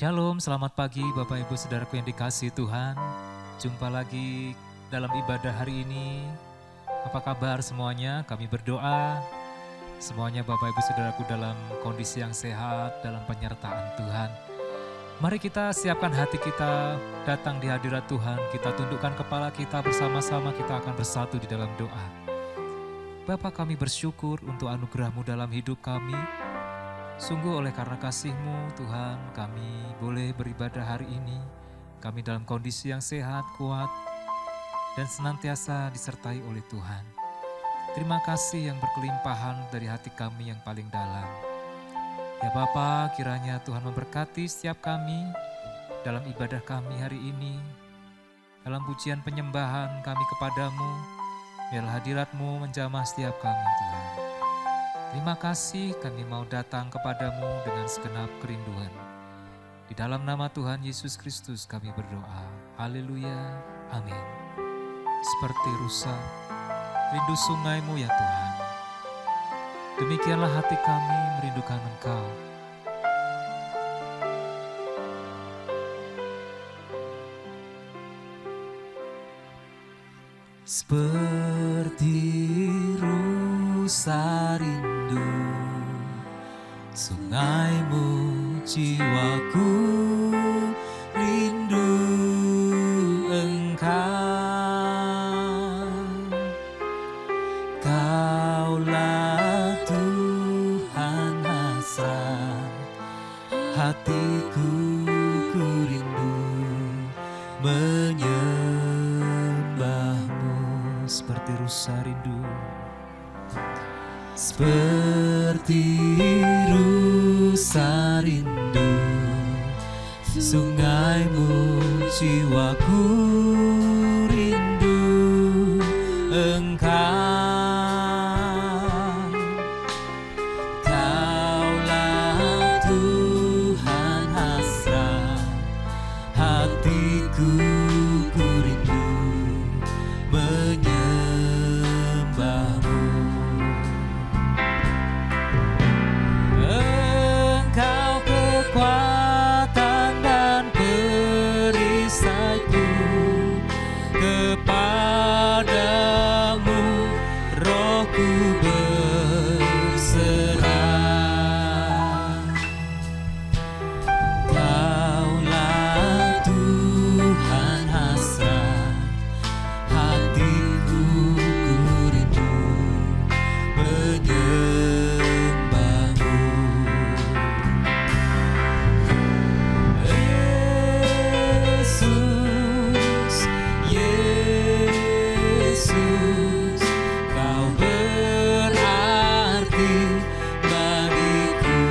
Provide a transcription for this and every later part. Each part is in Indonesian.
Shalom, selamat pagi Bapak Ibu Saudaraku yang dikasihi Tuhan. Jumpa lagi dalam ibadah hari ini. Apa kabar semuanya? Kami berdoa semuanya Bapak Ibu Saudaraku dalam kondisi yang sehat, dalam penyertaan Tuhan. Mari kita siapkan hati kita datang di hadirat Tuhan. Kita tundukkan kepala kita bersama-sama, kita akan bersatu di dalam doa. Bapa, kami bersyukur untuk anugerah-Mu dalam hidup kami. Sungguh oleh karena kasih-Mu Tuhan, kami boleh beribadah hari ini. Kami dalam kondisi yang sehat, kuat, dan senantiasa disertai oleh Tuhan. Terima kasih yang berkelimpahan dari hati kami yang paling dalam. Ya Bapa, kiranya Tuhan memberkati setiap kami dalam ibadah kami hari ini. Dalam pujian penyembahan kami kepadamu, biarlah hadirat-Mu menjamah setiap kami Tuhan. Terima kasih kami mau datang kepadamu dengan segenap kerinduan. Di dalam nama Tuhan Yesus Kristus kami berdoa. Haleluya. Amin. Seperti rusa, rindu sungai-Mu ya Tuhan. Demikianlah hati kami merindukan Engkau. Seperti rusa rindu sungai-Mu, jiwaku rindu Engkau. Kaulah Tuhan hasrat hatiku, ku rindu menyembah-Mu. Seperti rusa rindu, seperti rusa rindu sungai-Mu, jiwaku rindu Engkau. Kaulah Tuhan hasrat hatiku, ku rindu menyembah-Mu. Engkau kekuatan dan perisaiku, kepadamu rohku berserah. Kaulah Tuhan hasrat hatiku, ku rindu menyembah-Mu. Yesus, Yesus, Kau berarti bagiku.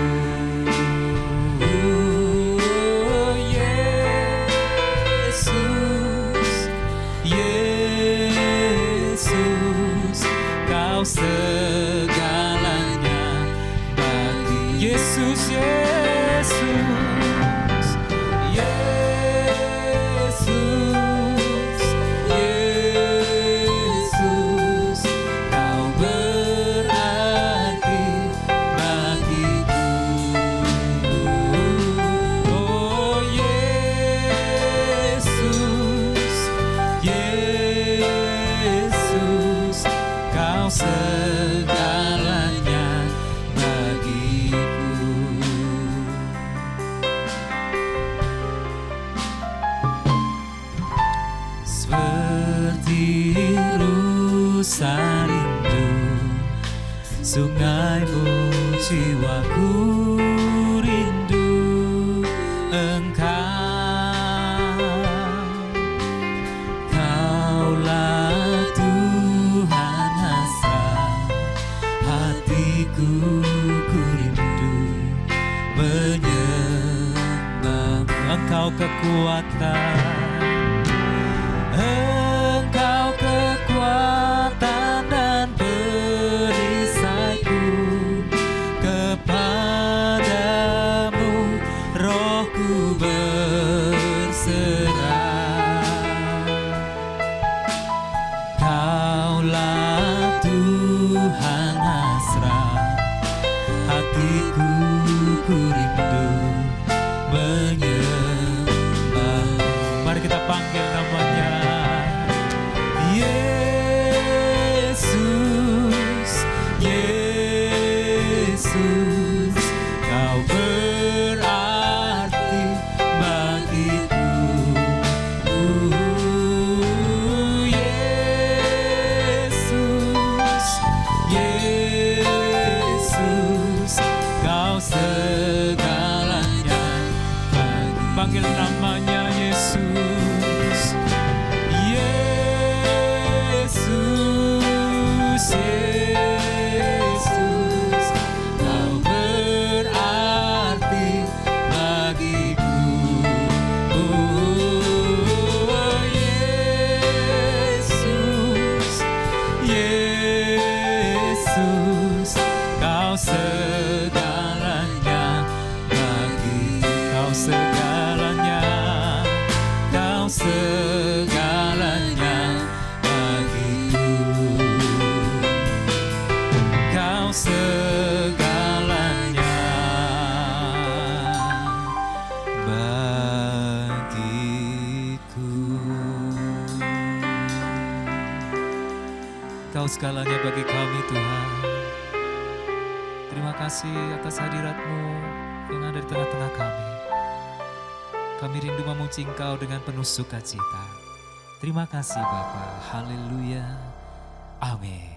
Yesus, Yesus, Kau segalanya bagi. Yesus, Yesus, Yesus, Yesus, Kau berarti bagiku. Oh Yesus, Yesus, Kau segalanya bagiku. Seperti rusa rindu sungai-Mu, jiwaku rindu Engkau. Kaulah Tuhan hasrat hatiku, ku rindu menyembah-Mu. Engkau kekuatan, Engkau kekuatan dan perisaiku, kepadamu rohku berserah. Kaulah Tuhan hasrat hatiku, ku rindu menyembah. Yesus, Kau berarti bagiku. Yesus, Yesus, Kau segalanya. Panggil namanya Yesus. Yesus, Yesus, Kau berarti bagiku. Yesus, Yesus, Kau segalanya bagi. Kau segalanya, Kau segalanya bagiku. Kau segalanya bagiku. Kau segalanya bagi kami Tuhan. Terima kasih atas hadirat-Mu yang ada di tengah-tengah kami. Kami rindu memuji Engkau dengan penuh sukacita. Terima kasih Bapa. Haleluya. Amin.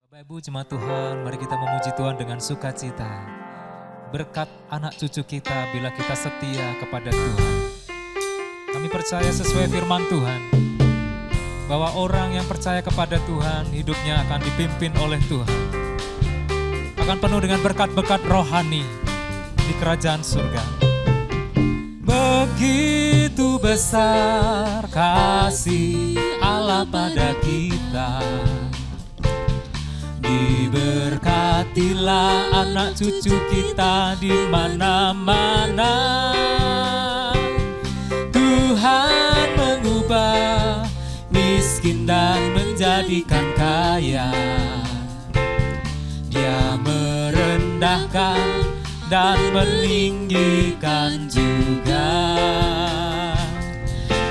Bapak Ibu jemaat Tuhan, mari kita memuji Tuhan dengan sukacita. Berkat anak cucu kita bila kita setia kepada Tuhan. Kami percaya sesuai firman Tuhan, bahwa orang yang percaya kepada Tuhan, hidupnya akan dipimpin oleh Tuhan. Akan penuh dengan berkat-berkat rohani di kerajaan surga. Begitu besar kasih Allah pada kita, diberkatilah anak cucu kita di mana-mana. Tuhan mengubah miskin dan menjadikan kaya. Dia merendahkan dan meninggikan juga.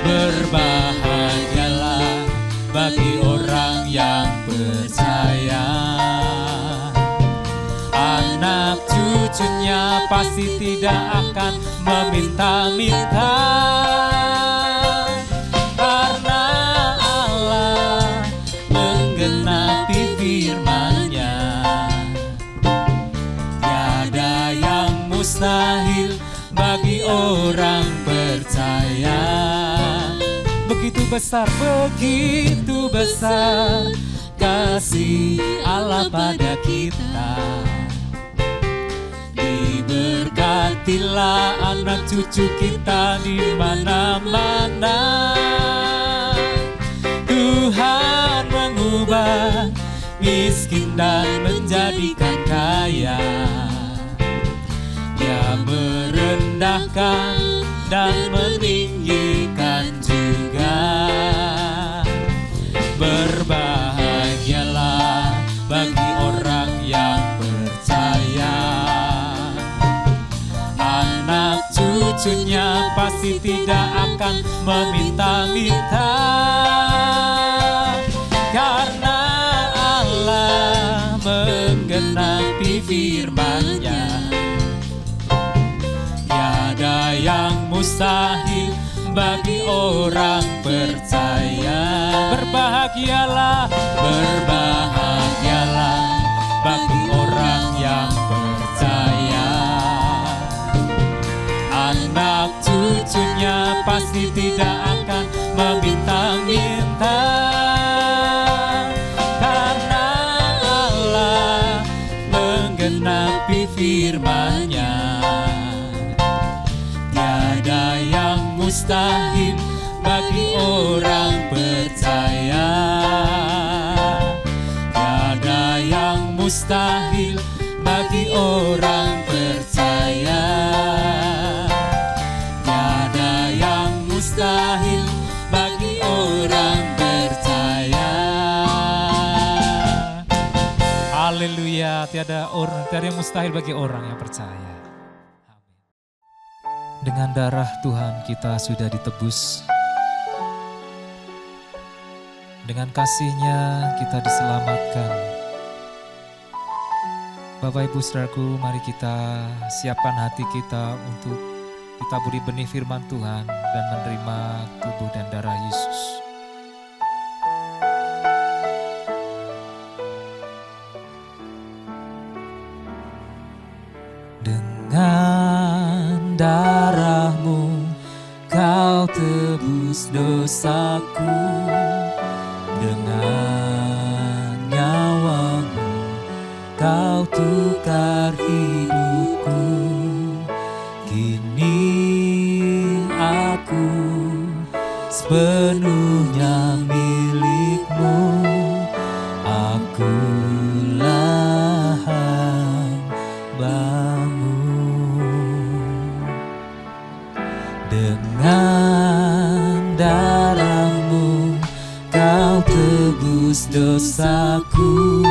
Berbahagialah bagi orang yang percaya. Anak cucunya pasti tidak akan meminta-minta, karena Allah menggenapi firman-Nya. Mustahil bagi orang percaya. Begitu besar kasih Allah pada kita. Diberkatilah anak cucu kita di mana-mana. Tuhan mengubah miskin dan menjadikan kaya. Dia merendahkan dan meninggikan juga. Berbahagialah bagi orang yang percaya. Anak cucunya pasti tidak akan meminta-minta, karena Allah menggenapi firman-Nya. Tiada yang mustahil bagi orang percaya. Berbahagialah, berbahagialah bagi orang yang percaya. Anak cucunya pasti tidak akan meminta-minta, karena Allah menggenapi firman-Nya. Tiada yang mustahil bagi orang percaya. Tiada yang mustahil bagi orang percaya. Tiada yang mustahil bagi orang percaya. Haleluya, tiada yang mustahil bagi orang yang percaya. Dengan darah Tuhan kita sudah ditebus. Dengan kasih-Nya kita diselamatkan. Bapak Ibu Saudaraku, mari kita siapkan hati kita untuk ditaburi benih firman Tuhan dan menerima tubuh dan darah Yesus. Dengan darah-Mu Kau tebus dosaku, dengan nyawa-Mu Kau tukar hidupku. Kini aku sepenuhnya milik-Mu. Akulah hamba-Mu. Dengan darah-Mu Kau tebus dosaku,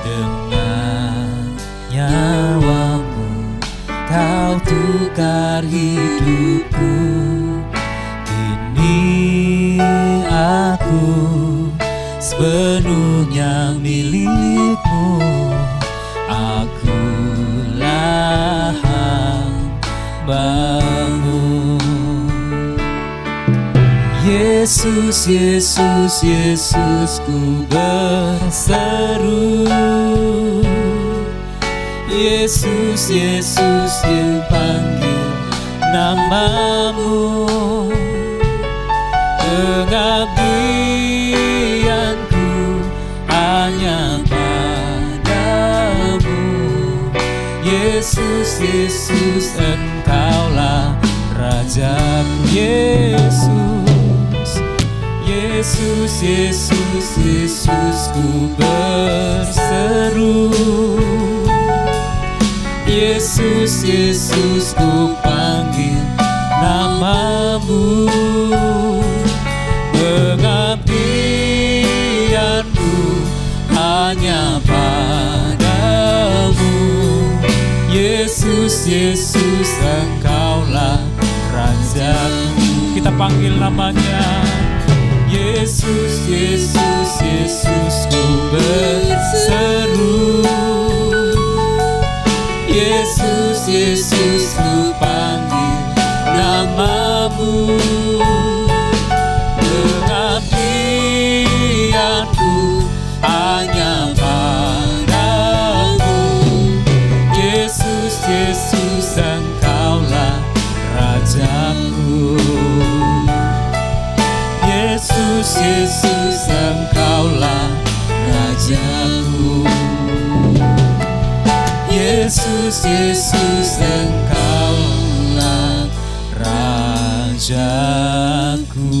dengan nyawa-Mu Kau tukar hidupku. Kini aku sepenuhnya milik-Mu. Akulah hamba-Mu. Yesus, Yesus, Yesus, ku berseru. Yesus, Yesus, dipanggil nama-Mu. Pengabdianku hanya pada-Mu. Yesus, Yesus, Engkaulah Rajaku. Yesus, Yesus, Yesus, ku berseru. Yesus, Yesus, ku panggil nama-Mu. Pengabdianku hanya pada-Mu. Yesus, Yesus, Engkaulah Rajaku. Kita panggil namanya. Yesus, Yesus, Yesus, ku berseru. Yesus, Yesus, ku panggil nama-Mu. Pengabdianku hanya pada-Mu. Yesus, Yesus, Engkaulah Rajaku. Yesus, Yesus, Engkaulah Rajaku. Yesus, Yesus, Engkaulah Rajaku.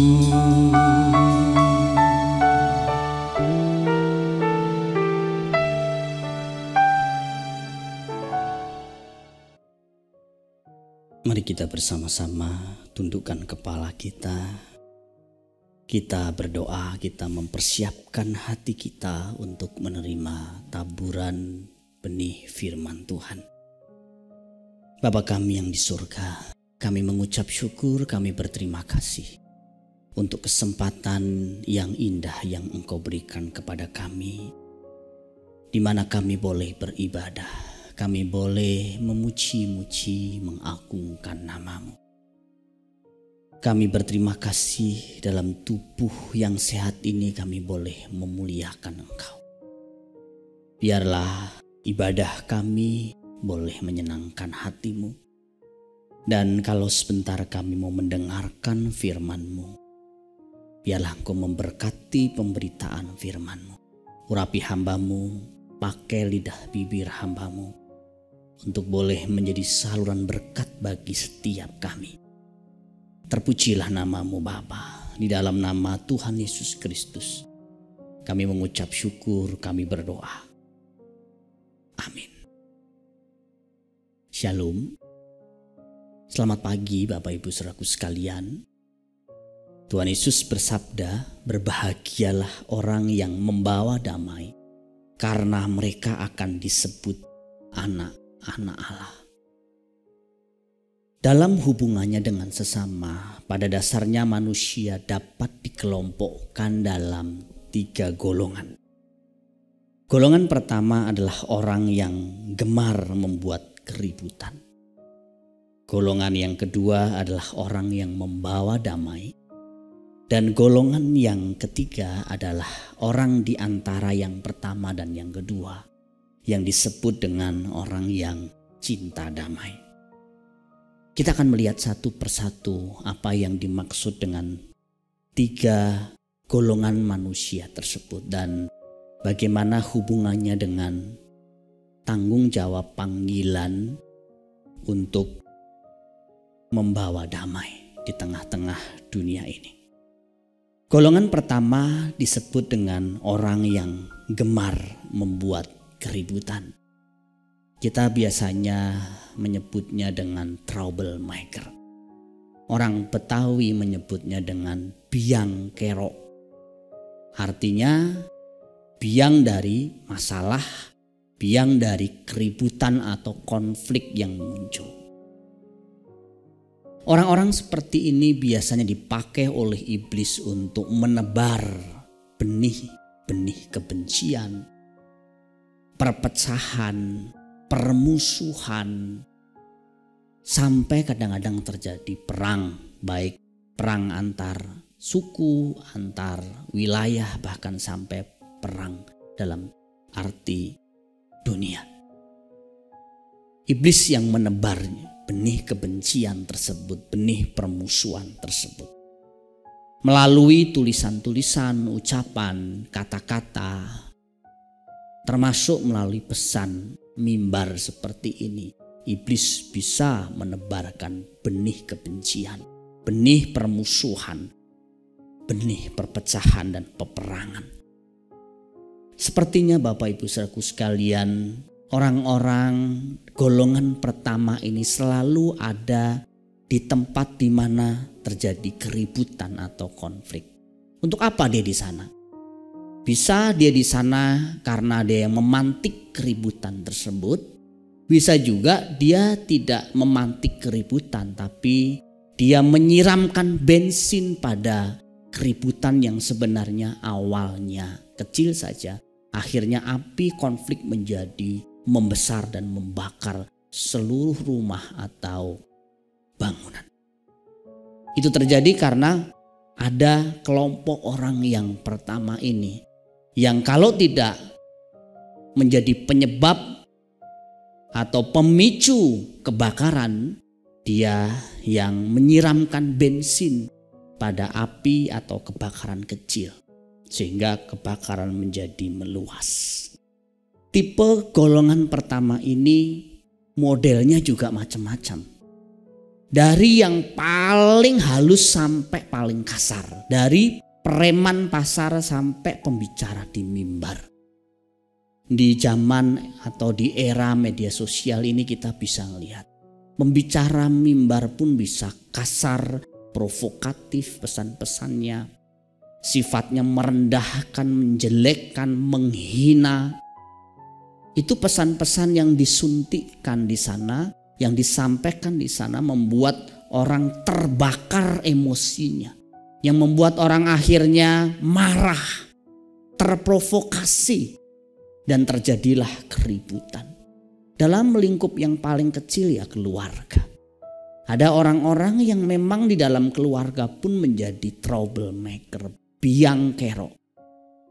Mari kita bersama-sama tundukkan kepala kita. Kita berdoa, kita mempersiapkan hati kita untuk menerima taburan benih firman Tuhan. Bapa kami yang di surga, kami mengucap syukur, kami berterima kasih untuk kesempatan yang indah yang Engkau berikan kepada kami, di mana kami boleh beribadah. Kami boleh memuji-muji, mengagungkan nama-Mu. Kami berterima kasih dalam tubuh yang sehat ini kami boleh memuliakan Engkau. Biarlah ibadah kami boleh menyenangkan hati-Mu. Dan kalau sebentar kami mau mendengarkan firman-Mu, biarlah Engkau memberkati pemberitaan firman-Mu. Urapi hamba-Mu, pakai lidah bibir hamba-Mu, untuk boleh menjadi saluran berkat bagi setiap kami. Terpujilah nama-Mu Bapa, di dalam nama Tuhan Yesus Kristus kami mengucap syukur, kami berdoa. Amin. Shalom. Selamat pagi Bapak Ibu Saudaraku sekalian. Tuhan Yesus bersabda, berbahagialah orang yang membawa damai, karena mereka akan disebut anak-anak Allah. Dalam hubungannya dengan sesama, pada dasarnya manusia dapat dikelompokkan dalam 3 golongan. Golongan pertama adalah orang yang gemar membuat keributan. Golongan yang kedua adalah orang yang membawa damai. Dan golongan yang ketiga adalah orang di antara yang pertama dan yang kedua, yang disebut dengan orang yang cinta damai. Kita akan melihat satu persatu apa yang dimaksud dengan tiga golongan manusia tersebut dan bagaimana hubungannya dengan tanggung jawab panggilan untuk membawa damai di tengah-tengah dunia ini. Golongan pertama disebut dengan orang yang gemar membuat keributan. Kita biasanya menyebutnya dengan troublemaker. Orang Betawi menyebutnya dengan biang kerok. Artinya biang dari masalah, biang dari keributan atau konflik yang muncul. Orang-orang seperti ini biasanya dipakai oleh iblis untuk menebar benih-benih kebencian, perpecahan, permusuhan, sampai kadang-kadang terjadi perang, baik perang antar suku, antar wilayah, bahkan sampai perang dalam arti dunia. Iblis yang menebar benih kebencian tersebut, benih permusuhan tersebut. Melalui tulisan-tulisan, ucapan, kata-kata, termasuk melalui pesan mimbar seperti ini, iblis bisa menebarkan benih kebencian, benih permusuhan, benih perpecahan dan peperangan. Sepertinya Bapak Ibu Saudaraku sekalian, orang-orang golongan pertama ini selalu ada di tempat di mana terjadi keributan atau konflik. Untuk apa dia di sana? Bisa dia di sana karena dia yang memantik keributan tersebut. Bisa juga dia tidak memantik keributan, tapi dia menyiramkan bensin pada keributan yang sebenarnya awalnya kecil saja. Akhirnya api konflik menjadi membesar dan membakar seluruh rumah atau bangunan. Itu terjadi karena ada kelompok orang yang pertama ini yang kalau tidak menjadi penyebab atau pemicu kebakaran, dia yang menyiramkan bensin pada api atau kebakaran kecil sehingga kebakaran menjadi meluas. Tipe golongan pertama ini modelnya juga macam-macam. Dari yang paling halus sampai paling kasar. Dari preman pasar sampai pembicara di mimbar. Di zaman atau di era media sosial ini kita bisa melihat. Pembicara mimbar pun bisa kasar, provokatif pesan-pesannya. Sifatnya merendahkan, menjelekkan, menghina. Itu pesan-pesan yang disuntikkan di sana, yang disampaikan di sana membuat orang terbakar emosinya. Yang membuat orang akhirnya marah, terprovokasi, dan terjadilah keributan. Dalam lingkup yang paling kecil ya keluarga. Ada orang-orang yang memang di dalam keluarga pun menjadi troublemaker, biang kerok.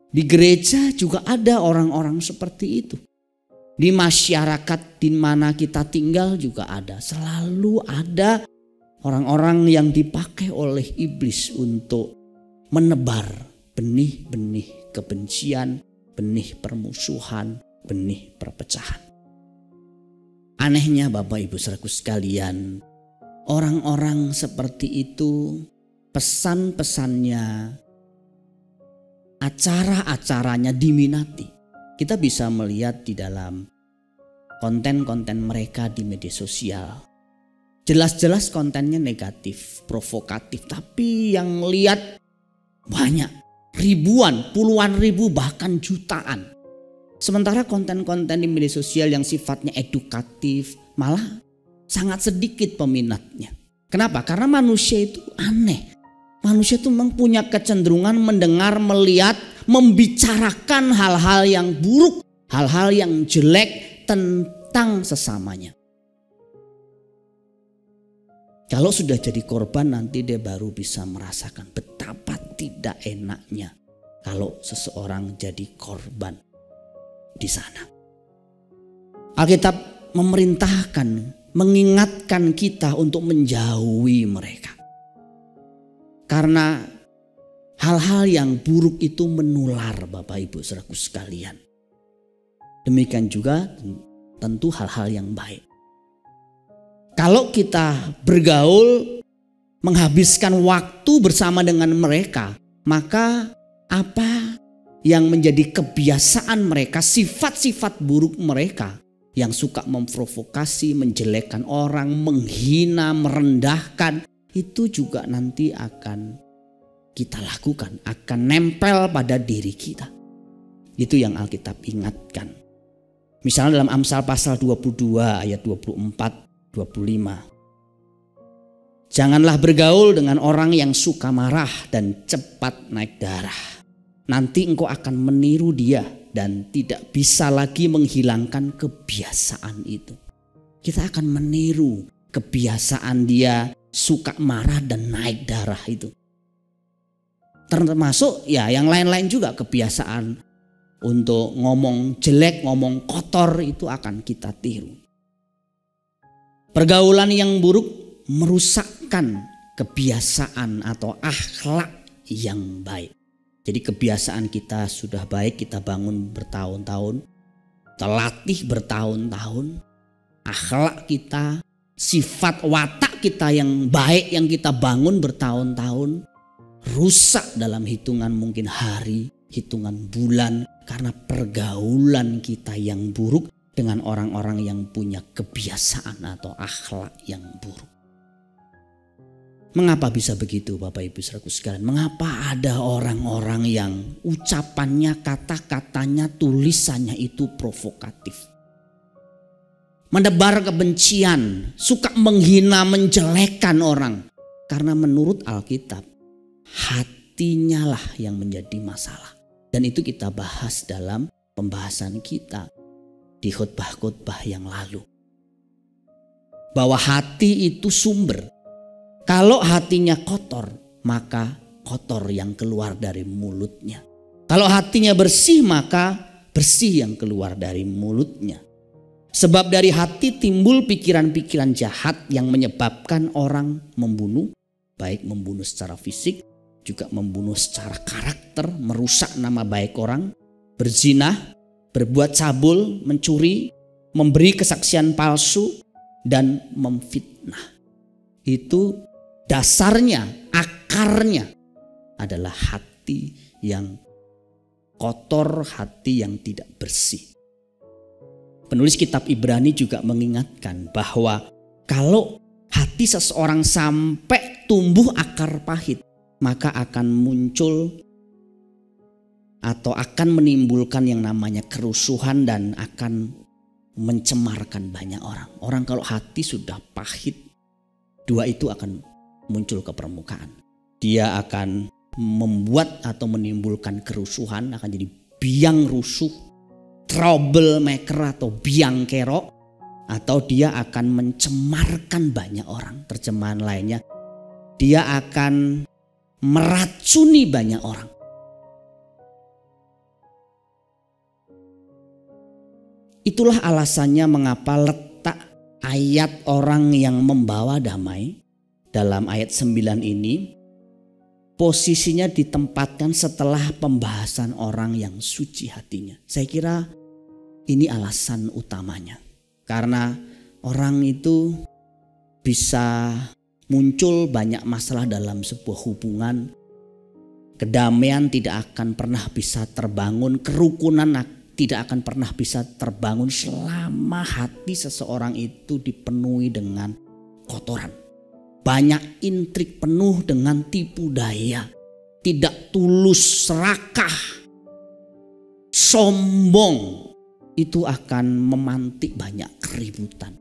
Di gereja juga ada orang-orang seperti itu. Di masyarakat di mana kita tinggal juga ada. Selalu ada orang-orang yang dipakai oleh iblis untuk menebar benih-benih kebencian, benih permusuhan, benih perpecahan. Anehnya Bapak Ibu Saudaraku sekalian, orang-orang seperti itu pesan-pesannya, acara-acaranya diminati. Kita bisa melihat di dalam konten-konten mereka di media sosial. Jelas-jelas kontennya negatif, provokatif. Tapi yang lihat banyak, ribuan, puluhan ribu, bahkan jutaan. Sementara konten-konten di media sosial yang sifatnya edukatif malah sangat sedikit peminatnya. Kenapa? Karena manusia itu aneh. Manusia itu memang punya kecenderungan mendengar, melihat, membicarakan hal-hal yang buruk hal-hal yang jelek tentang sesamanya. Kalau sudah jadi korban, nanti dia baru bisa merasakan betapa tidak enaknya kalau seseorang jadi korban di sana. Alkitab memerintahkan, mengingatkan kita untuk menjauhi mereka. Karena hal-hal yang buruk itu menular, Bapak Ibu Saudaraku sekalian. Demikian juga tentu hal-hal yang baik. Kalau kita bergaul, menghabiskan waktu bersama dengan mereka, maka apa yang menjadi kebiasaan mereka, sifat-sifat buruk mereka yang suka memprovokasi, menjelekkan orang, menghina, merendahkan, itu juga nanti akan kita lakukan, akan nempel pada diri kita. Itu yang Alkitab ingatkan. Misalnya dalam Amsal pasal 22 ayat 24-25. Janganlah bergaul dengan orang yang suka marah dan cepat naik darah. Nanti engkau akan meniru dia dan tidak bisa lagi menghilangkan kebiasaan itu. Kita akan meniru kebiasaan dia suka marah dan naik darah itu. Termasuk ya yang lain-lain juga, kebiasaan untuk ngomong jelek, ngomong kotor itu akan kita tiru. Pergaulan yang buruk merusakkan kebiasaan atau akhlak yang baik. Jadi kebiasaan kita sudah baik, kita bangun bertahun-tahun, terlatih bertahun-tahun. Akhlak kita, sifat watak kita yang baik yang kita bangun bertahun-tahun, rusak dalam hitungan mungkin hari, hitungan bulan, karena pergaulan kita yang buruk dengan orang-orang yang punya kebiasaan atau akhlak yang buruk. Mengapa bisa begitu, Bapak Ibu Saudaraku sekalian? Mengapa ada orang-orang yang ucapannya, kata-katanya, tulisannya itu provokatif? Menebar kebencian, suka menghina, menjelekkan orang. Karena menurut Alkitab, hatinya lah yang menjadi masalah. Dan itu kita bahas dalam pembahasan kita di khotbah-khotbah yang lalu. Bahwa hati itu sumber. Kalau hatinya kotor, maka kotor yang keluar dari mulutnya. Kalau hatinya bersih, maka bersih yang keluar dari mulutnya. Sebab dari hati timbul pikiran-pikiran jahat yang menyebabkan orang membunuh, baik membunuh secara fisik, juga membunuh secara karakter, merusak nama baik orang, berzina, berbuat cabul, mencuri, memberi kesaksian palsu, dan memfitnah. Itu dasarnya, akarnya adalah hati yang kotor, hati yang tidak bersih. Penulis kitab Ibrani juga mengingatkan bahwa kalau hati seseorang sampai tumbuh akar pahit, maka akan muncul atau akan menimbulkan yang namanya kerusuhan dan akan mencemarkan banyak orang. Orang kalau hati sudah pahit, dua itu akan muncul ke permukaan. Dia akan membuat atau menimbulkan kerusuhan, akan jadi biang rusuh, troublemaker atau biang kerok, atau dia akan mencemarkan banyak orang. Terjemahan lainnya, dia akan meracuni banyak orang. Itulah alasannya mengapa letak ayat orang yang membawa damai dalam ayat 9 ini posisinya ditempatkan setelah pembahasan orang yang suci hatinya. Saya kira ini alasan utamanya. Karena orang itu bisa muncul banyak masalah dalam sebuah hubungan. Kedamaian tidak akan pernah bisa terbangun, kerukunan tidak akan pernah bisa terbangun selama hati seseorang itu dipenuhi dengan kotoran. Banyak intrik, penuh dengan tipu daya, tidak tulus, serakah, sombong. Itu akan memantik banyak keributan.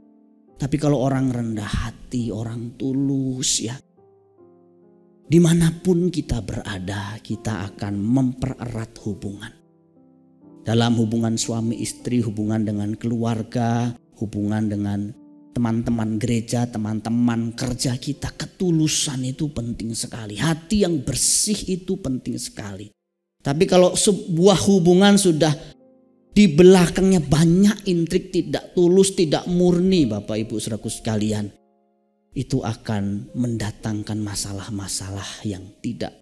Tapi kalau orang rendah hati, orang tulus ya, dimanapun kita berada, kita akan mempererat hubungan. Dalam hubungan suami istri, hubungan dengan keluarga, hubungan dengan teman-teman gereja, teman-teman kerja kita, ketulusan itu penting sekali. Hati yang bersih itu penting sekali. Tapi kalau sebuah hubungan sudah di belakangnya banyak intrik, tidak tulus, tidak murni, Bapak Ibu Saudaraku sekalian, itu akan mendatangkan masalah-masalah yang tidak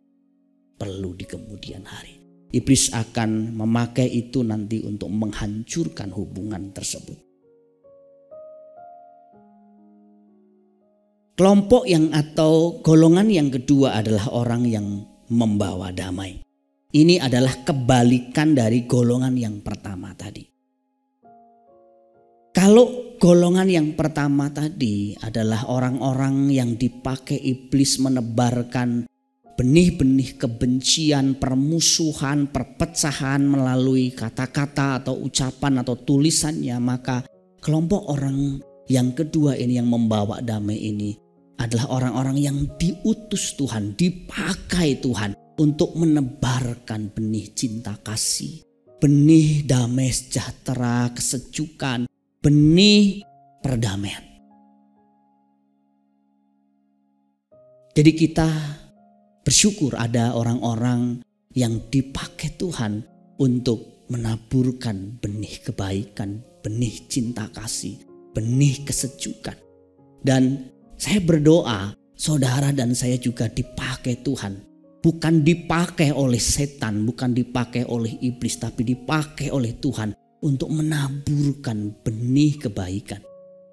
perlu di kemudian hari. Iblis akan memakai itu nanti untuk menghancurkan hubungan tersebut. Kelompok yang atau golongan yang kedua adalah orang yang membawa damai. Ini adalah kebalikan dari golongan yang pertama tadi. Kalau golongan yang pertama tadi adalah orang-orang yang dipakai iblis menebarkan benih-benih kebencian, permusuhan, perpecahan melalui kata-kata atau ucapan atau tulisannya, maka kelompok orang yang kedua ini yang membawa damai ini adalah orang-orang yang diutus Tuhan, dipakai Tuhan untuk menebarkan benih cinta kasih, benih damai sejahtera, kesejukan, benih perdamaian. Jadi kita bersyukur ada orang-orang yang dipakai Tuhan untuk menaburkan benih kebaikan, benih cinta kasih, benih kesejukan. Dan saya berdoa saudara dan saya juga dipakai Tuhan. Bukan dipakai oleh setan, bukan dipakai oleh iblis, tapi dipakai oleh Tuhan untuk menaburkan benih kebaikan,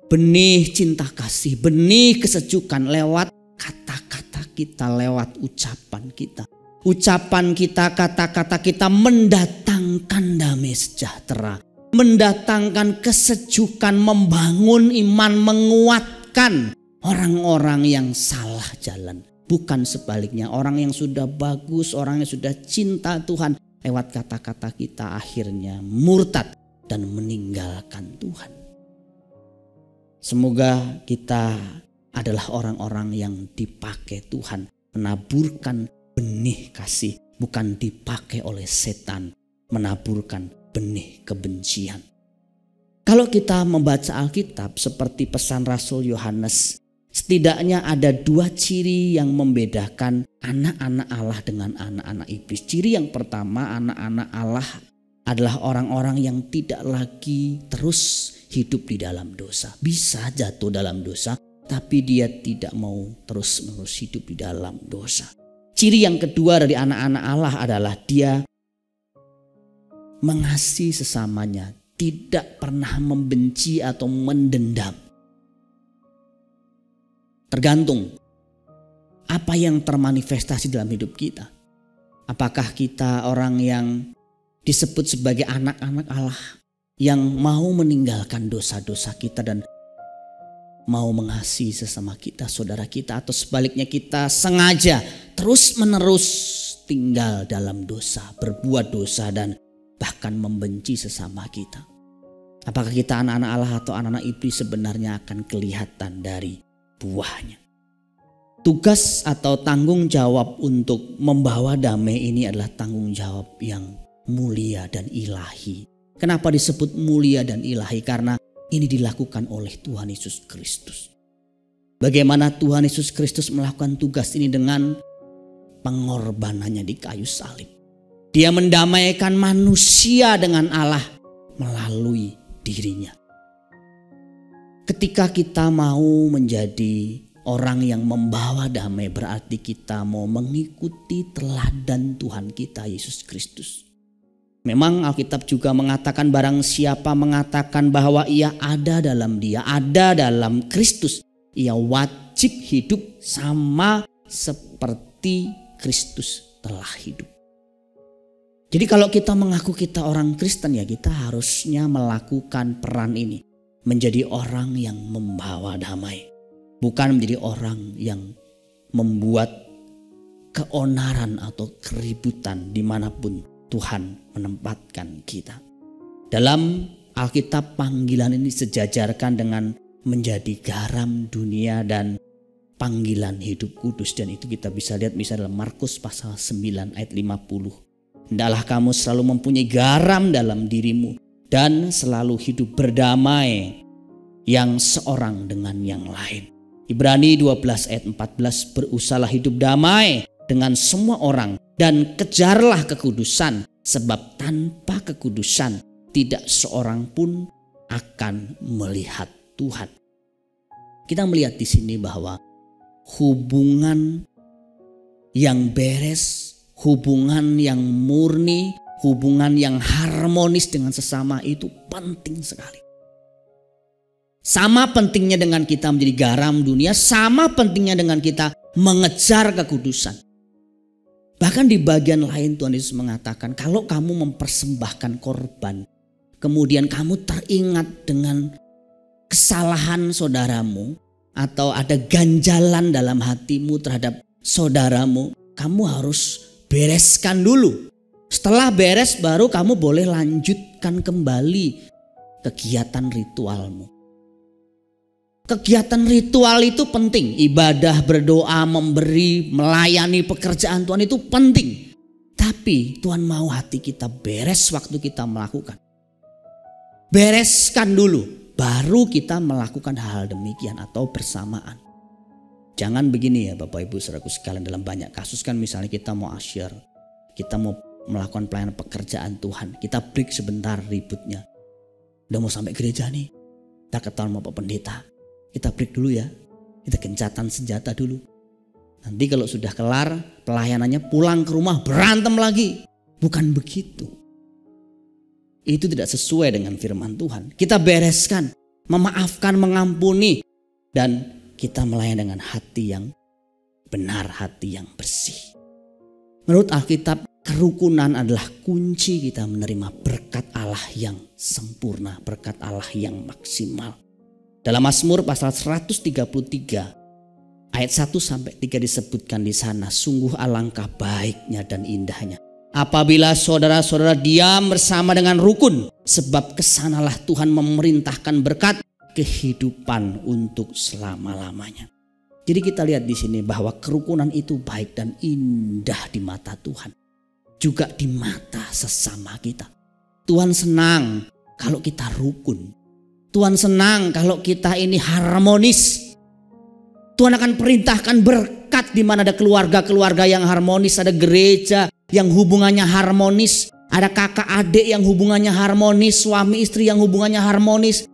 benih cinta kasih, benih kesejukan lewat kata-kata kita, lewat ucapan kita. Ucapan kita, kata-kata kita mendatangkan damai sejahtera, mendatangkan kesejukan, membangun iman, menguatkan orang-orang yang salah jalan. Bukan sebaliknya, orang yang sudah bagus, orang yang sudah cinta Tuhan, lewat kata-kata kita akhirnya murtad dan meninggalkan Tuhan. Semoga kita adalah orang-orang yang dipakai Tuhan, menaburkan benih kasih, bukan dipakai oleh setan, menaburkan benih kebencian. Kalau kita membaca Alkitab seperti pesan Rasul Yohanes, setidaknya ada dua ciri yang membedakan anak-anak Allah dengan anak-anak iblis. Ciri yang pertama, anak-anak Allah adalah orang-orang yang tidak lagi terus hidup di dalam dosa. Bisa jatuh dalam dosa, tapi dia tidak mau terus-menerus hidup di dalam dosa. Ciri yang kedua dari anak-anak Allah adalah dia mengasihi sesamanya, tidak pernah membenci atau mendendam. Tergantung apa yang termanifestasi dalam hidup kita. Apakah kita orang yang disebut sebagai anak-anak Allah yang mau meninggalkan dosa-dosa kita dan mau mengasihi sesama kita, saudara kita, atau sebaliknya kita sengaja terus-menerus tinggal dalam dosa, berbuat dosa dan bahkan membenci sesama kita. Apakah kita anak-anak Allah atau anak-anak iblis, sebenarnya akan kelihatan dari buahnya. Tugas atau tanggung jawab untuk membawa damai ini adalah tanggung jawab yang mulia dan ilahi. Kenapa disebut mulia dan ilahi? Karena ini dilakukan oleh Tuhan Yesus Kristus. Bagaimana Tuhan Yesus Kristus melakukan tugas ini dengan pengorbanannya di kayu salib. Dia mendamaikan manusia dengan Allah melalui dirinya. Ketika kita mau menjadi orang yang membawa damai, berarti kita mau mengikuti teladan Tuhan kita Yesus Kristus. Memang Alkitab juga mengatakan barang siapa mengatakan bahwa ia ada dalam Dia, ada dalam Kristus, ia wajib hidup sama seperti Kristus telah hidup. Jadi kalau kita mengaku kita orang Kristen, ya kita harusnya melakukan peran ini. Menjadi orang yang membawa damai. Bukan menjadi orang yang membuat keonaran atau keributan dimanapun Tuhan menempatkan kita. Dalam Alkitab panggilan ini sejajarkan dengan menjadi garam dunia dan panggilan hidup kudus. Dan itu kita bisa lihat misalnya dalam Markus pasal 9 ayat 50. Hendaklah kamu selalu mempunyai garam dalam dirimu dan selalu hidup berdamai yang seorang dengan yang lain. Ibrani 12 ayat 14, berusahalah hidup damai dengan semua orang dan kejarlah kekudusan, sebab tanpa kekudusan tidak seorang pun akan melihat Tuhan. Kita melihat di sini bahwa hubungan yang beres, hubungan yang murni, hubungan yang harmonis dengan sesama itu penting sekali. Sama pentingnya dengan kita menjadi garam dunia, sama pentingnya dengan kita mengejar kekudusan. Bahkan di bagian lain Tuhan Yesus mengatakan, kalau kamu mempersembahkan korban, kemudian kamu teringat dengan kesalahan saudaramu, atau ada ganjalan dalam hatimu terhadap saudaramu, kamu harus bereskan dulu. Setelah beres baru kamu boleh lanjutkan kembali kegiatan ritualmu. Kegiatan ritual itu penting. Ibadah, berdoa, memberi, melayani pekerjaan Tuhan itu penting. Tapi Tuhan mau hati kita beres waktu kita melakukan. Bereskan dulu, baru kita melakukan hal demikian atau bersamaan. Jangan begini ya Bapak Ibu saudaraku sekalian, dalam banyak kasus kan misalnya kita mau asyir, kita mau melakukan pelayanan pekerjaan Tuhan, kita break sebentar ributnya. Udah mau sampai gereja nih, kita ketahuan sama Pak Pendeta, kita break dulu ya, kita gencatan senjata dulu. Nanti kalau sudah kelar pelayanannya pulang ke rumah berantem lagi. Bukan begitu. Itu tidak sesuai dengan firman Tuhan. Kita bereskan, memaafkan, mengampuni, dan kita melayani dengan hati yang benar, hati yang bersih. Menurut Alkitab, kerukunan adalah kunci kita menerima berkat Allah yang sempurna, berkat Allah yang maksimal. Dalam Mazmur pasal 133 ayat 1-3 disebutkan di sana, sungguh alangkah baiknya dan indahnya apabila saudara-saudara diam bersama dengan rukun, sebab kesanalah Tuhan memerintahkan berkat kehidupan untuk selama-lamanya. Jadi kita lihat di sini bahwa kerukunan itu baik dan indah di mata Tuhan, juga di mata sesama kita. Tuhan senang kalau kita rukun. Tuhan senang kalau kita ini harmonis. Tuhan akan perintahkan berkat di mana ada keluarga-keluarga yang harmonis, ada gereja yang hubungannya harmonis, ada kakak adik yang hubungannya harmonis, suami istri yang hubungannya harmonis.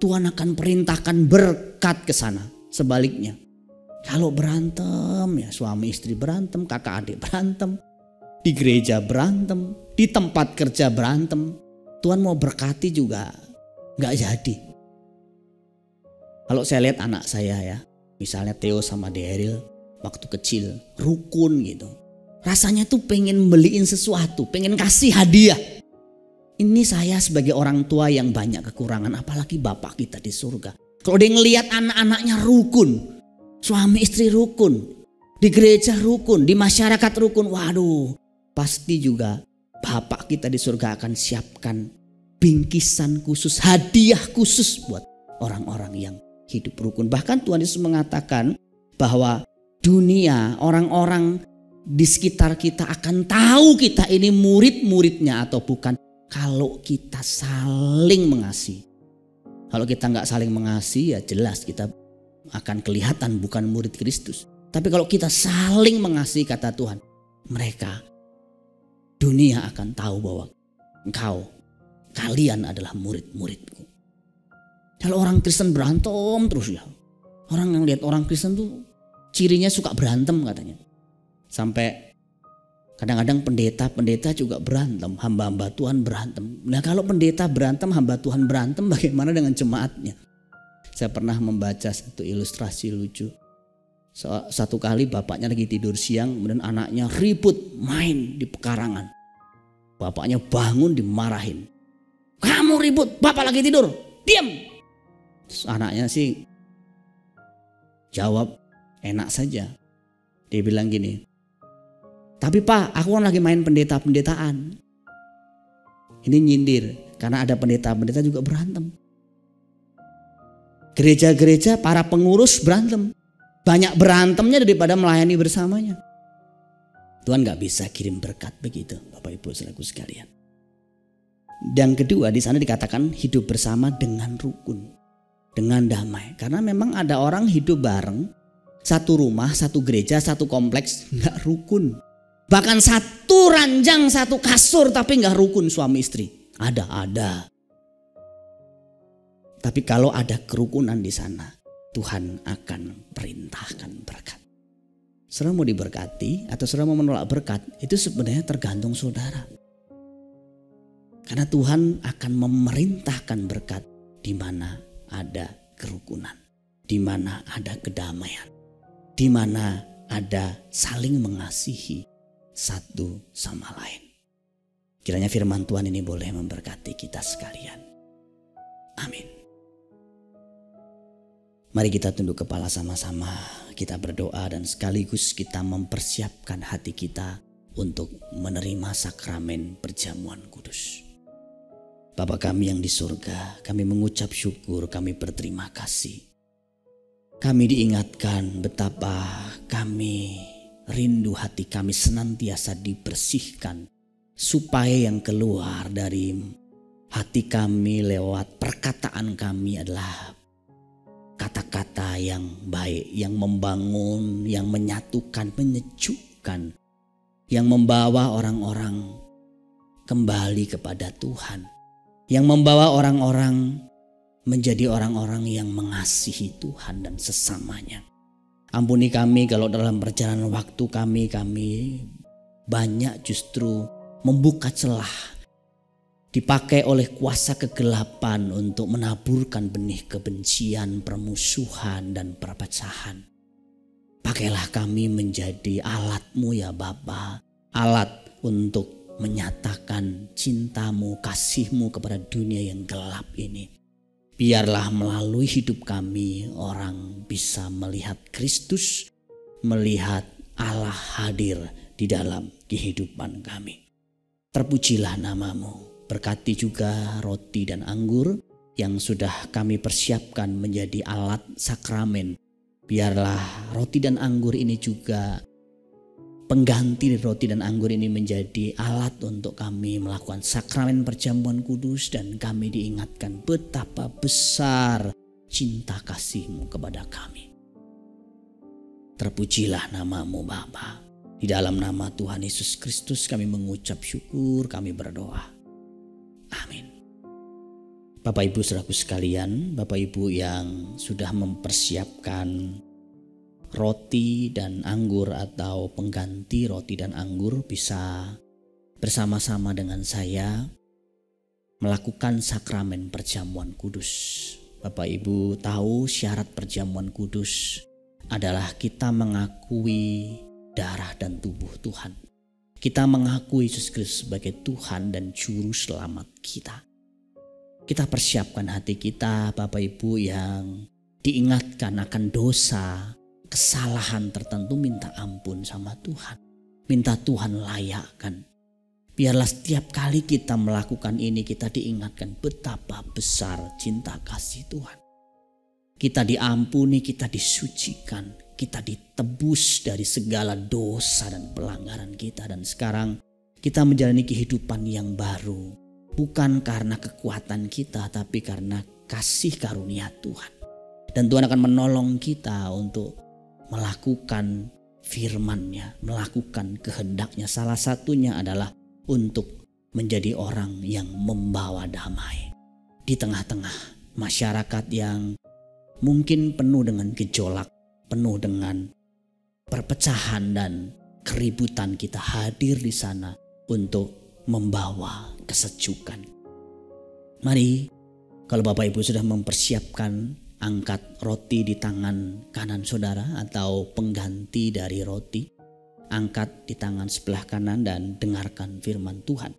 Tuhan akan perintahkan berkat ke sana. Sebaliknya, kalau berantem ya suami istri berantem, kakak adik berantem, di gereja berantem, di tempat kerja berantem, Tuhan mau berkati juga gak jadi. Kalau saya lihat anak saya ya, misalnya Theo sama Daryl waktu kecil rukun gitu, rasanya tuh pengen beliin sesuatu, pengen kasih hadiah. Ini saya sebagai orang tua yang banyak kekurangan, apalagi Bapak kita di surga. Kalau dia ngelihat anak-anaknya rukun, suami istri rukun, di gereja rukun, di masyarakat rukun, waduh, pasti juga Bapak kita di surga akan siapkan bingkisan khusus, hadiah khusus buat orang-orang yang hidup rukun. Bahkan Tuhan Yesus mengatakan bahwa dunia, orang-orang di sekitar kita akan tahu kita ini murid-muridnya atau bukan kalau kita saling mengasihi. Kalau kita nggak saling mengasihi ya jelas kita akan kelihatan bukan murid Kristus. Tapi kalau kita saling mengasihi, kata Tuhan, dunia akan tahu bahwa kalian adalah murid-muridku. Kalau orang Kristen berantem terus ya. Orang yang lihat orang Kristen tuh cirinya suka berantem katanya. Sampai kadang-kadang pendeta juga berantem, hamba-hamba Tuhan berantem. Nah kalau pendeta berantem, hamba Tuhan berantem, bagaimana dengan jemaatnya? Saya pernah membaca satu ilustrasi lucu. Satu kali bapaknya lagi tidur siang, kemudian anaknya ribut main di pekarangan. Bapaknya bangun dimarahin. Kamu ribut, bapak lagi tidur, diam. Terus anaknya sih jawab enak saja. Dia bilang gini, tapi Pak, aku kan lagi main pendeta-pendetaan. Ini nyindir, karena ada pendeta-pendeta juga berantem. Gereja-gereja para pengurus berantem. Banyak berantemnya daripada melayani bersamanya. Tuhan gak bisa kirim berkat begitu, Bapak Ibu saudaraku sekalian. Dan kedua, di sana dikatakan hidup bersama dengan rukun, dengan damai. Karena memang ada orang hidup bareng, satu rumah, satu gereja, satu kompleks, gak rukun. Bahkan satu ranjang, satu kasur, tapi gak rukun suami istri. Ada. Tapi kalau ada kerukunan di sana, Tuhan akan perintahkan berkat. Saudara mau diberkati atau saudara mau menolak berkat, itu sebenarnya tergantung saudara. Karena Tuhan akan memerintahkan berkat di mana ada kerukunan, di mana ada kedamaian, di mana ada saling mengasihi satu sama lain. Kiranya firman Tuhan ini boleh memberkati kita sekalian. Amin. Mari kita tunduk kepala sama-sama, kita berdoa dan sekaligus kita mempersiapkan hati kita untuk menerima sakramen perjamuan kudus. Bapa kami yang di surga, kami mengucap syukur, kami berterima kasih. Kami diingatkan betapa kami rindu hati kami senantiasa dibersihkan, supaya yang keluar dari hati kami lewat perkataan kami adalah kata-kata yang baik, yang membangun, yang menyatukan, menyejukkan, yang membawa orang-orang kembali kepada Tuhan, yang membawa orang-orang menjadi orang-orang yang mengasihi Tuhan dan sesamanya. Ampuni kami kalau dalam perjalanan waktu kami banyak justru membuka celah, dipakai oleh kuasa kegelapan untuk menaburkan benih kebencian, permusuhan, dan perpecahan. Pakailah kami menjadi alat-Mu ya Bapa, alat untuk menyatakan cinta-Mu, kasih-Mu kepada dunia yang gelap ini. Biarlah melalui hidup kami orang bisa melihat Kristus, melihat Allah hadir di dalam kehidupan kami. Terpujilah nama-Mu. Berkati juga roti dan anggur yang sudah kami persiapkan menjadi alat sakramen. Biarlah roti dan anggur ini juga pengganti roti dan anggur ini menjadi alat untuk kami melakukan sakramen perjamuan kudus. Dan kami diingatkan betapa besar cinta kasih-Mu kepada kami. Terpujilah nama-Mu Bapa. Di dalam nama Tuhan Yesus Kristus kami mengucap syukur, kami berdoa. Amin. Bapak Ibu saudaraku sekalian, Bapak Ibu yang sudah mempersiapkan roti dan anggur atau pengganti roti dan anggur bisa bersama-sama dengan saya melakukan sakramen perjamuan kudus. Bapak Ibu tahu syarat perjamuan kudus adalah kita mengakui darah dan tubuh Tuhan. Kita mengakui Yesus Kristus sebagai Tuhan dan Juru Selamat kita. Kita persiapkan hati kita, Bapak Ibu yang diingatkan akan dosa, kesalahan tertentu, minta ampun sama Tuhan. Minta Tuhan layakkan. Biarlah setiap kali kita melakukan ini kita diingatkan betapa besar cinta kasih Tuhan. Kita diampuni, kita disucikan. Kita ditebus dari segala dosa dan pelanggaran kita. Dan sekarang kita menjalani kehidupan yang baru. Bukan karena kekuatan kita, tapi karena kasih karunia Tuhan. Dan Tuhan akan menolong kita untuk melakukan firman-Nya, melakukan kehendak-Nya. Salah satunya adalah untuk menjadi orang yang membawa damai. Di tengah-tengah masyarakat yang mungkin penuh dengan gejolak, penuh dengan perpecahan dan keributan, kita hadir di sana untuk membawa kesejukan. Mari, kalau Bapak Ibu sudah mempersiapkan, angkat roti di tangan kanan saudara atau pengganti dari roti. Angkat di tangan sebelah kanan dan dengarkan firman Tuhan.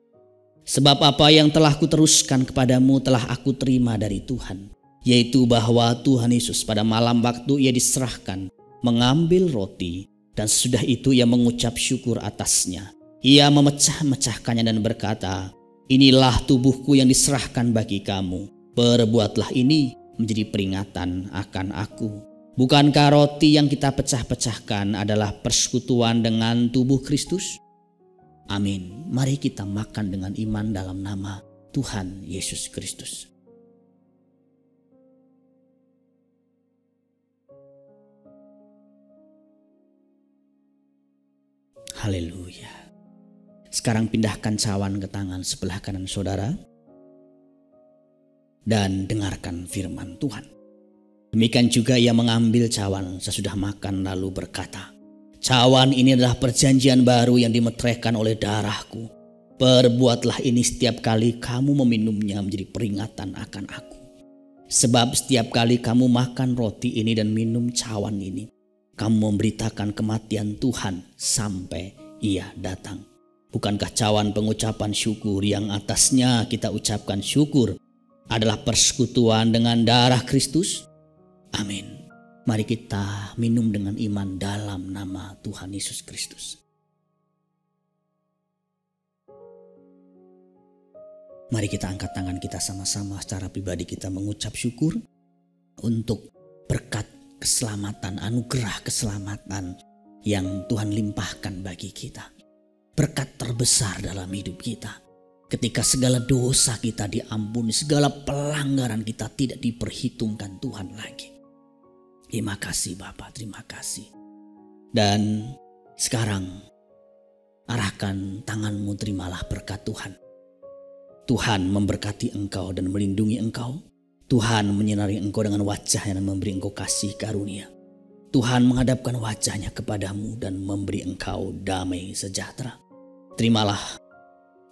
Sebab apa yang telah kuteruskan kepadamu telah aku terima dari Tuhan, yaitu bahwa Tuhan Yesus pada malam waktu Ia diserahkan mengambil roti, dan sesudah itu Ia mengucap syukur atasnya. Ia memecah-mecahkannya dan berkata, inilah tubuhku yang diserahkan bagi kamu. Perbuatlah ini menjadi peringatan akan aku. Bukankah roti yang kita pecah-pecahkan adalah persekutuan dengan tubuh Kristus? Amin. Mari kita makan dengan iman dalam nama Tuhan Yesus Kristus. Haleluya. Sekarang pindahkan cawan ke tangan sebelah kanan saudara dan dengarkan firman Tuhan. Demikian juga ia mengambil cawan sesudah makan lalu berkata, "Cawan ini adalah perjanjian baru yang dimeteraikan oleh darahku. Perbuatlah ini setiap kali kamu meminumnya menjadi peringatan akan aku. Sebab setiap kali kamu makan roti ini dan minum cawan ini, kamu memberitakan kematian Tuhan sampai ia datang." Bukankah cawan pengucapan syukur yang atasnya kita ucapkan syukur adalah persekutuan dengan darah Kristus? Amin. Mari kita minum dengan iman dalam nama Tuhan Yesus Kristus. Mari kita angkat tangan kita sama-sama secara pribadi, kita mengucap syukur untuk berkat keselamatan, anugerah keselamatan yang Tuhan limpahkan bagi kita. Berkat terbesar dalam hidup kita. Ketika segala dosa kita diampuni, segala pelanggaran kita tidak diperhitungkan Tuhan lagi. Terima kasih Bapa, terima kasih. Dan sekarang arahkan tanganmu, terimalah berkat Tuhan. Tuhan memberkati engkau dan melindungi engkau. Tuhan menyinari engkau dengan wajahnya dan memberi engkau kasih karunia. Tuhan menghadapkan wajahnya kepadamu dan memberi engkau damai sejahtera. Terimalah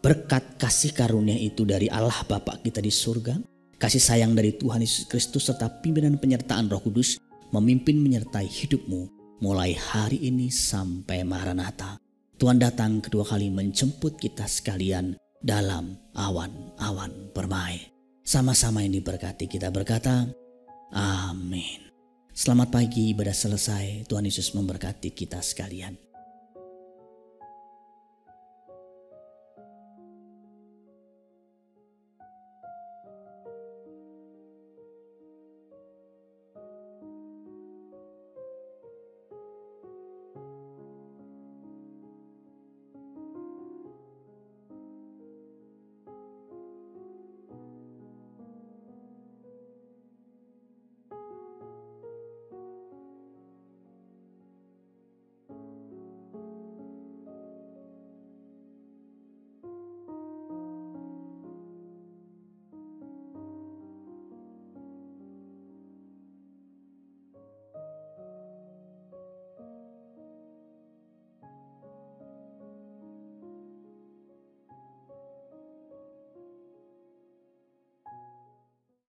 berkat kasih karunia itu dari Allah Bapa kita di surga, kasih sayang dari Tuhan Yesus Kristus serta pimpinan penyertaan Roh Kudus memimpin menyertai hidupmu mulai hari ini sampai Maranatha. Tuhan datang kedua kali menjemput kita sekalian dalam awan-awan permai. Sama-sama yang diberkati, kita berkata amin. Selamat pagi, ibadah selesai. Tuhan Yesus memberkati kita sekalian.